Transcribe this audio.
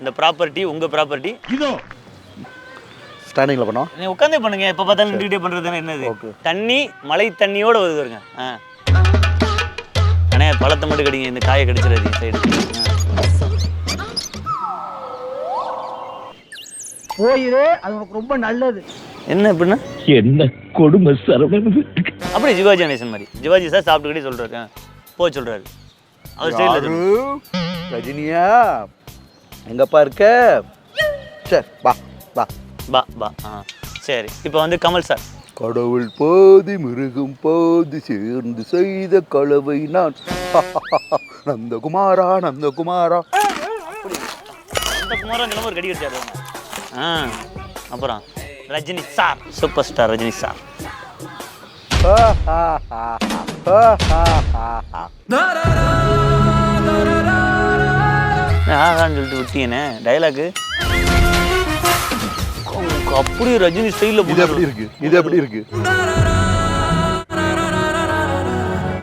இந்த ப்ராப்பர்ட்டி உங்கள் ப்ராப்பர்ட்டி. இதோ ஸ்டாண்டிங்கில் பண்ணோம். நீ உட்காந்தே பண்ணுங்க, எப்போ பார்த்தாலும் நின்றுக்கிட்டே பண்ணுறது தானே என்னது. தண்ணி மழை தண்ணியோடு வருது வருங்க. அண்ணே பழத்தை மட்டும் கடிங்க, இந்த காயை கடிச்சிடாதீங்க சைடு. போயிரு, அது உனக்கு ரொம்ப நல்லது. என்ன எப்படின்னா என்ன கொடுமை சரவணன். அப்படி சிவாஜி கணேசன் மாதிரி சிவாஜி சார் சாப்பிட்டுக்கிட்டே சொல்கிறாரு, போக சொல்கிறாரு அவர் ஸ்டைலில். ரஜினியா எங்கப்பா இருக்க? சரி வா வா பா பா. சரி இப்போ வந்து கமல் சார். கடவுள் பாதி மிருகம் பாதி சேர்ந்து செய்த கலவை நான். நந்தகுமாரா நந்தகுமாரா. நந்தகுமாரா ஒரு கடி அடிச்சாரு. அப்புறம் Rajini sir, super star Rajini sir. சொல்லிட்டு விட்டீங்கண்ணே டைலாக்கு. அப்படி ரஜினி ஸ்டைலில் இது எப்படி இருக்கு?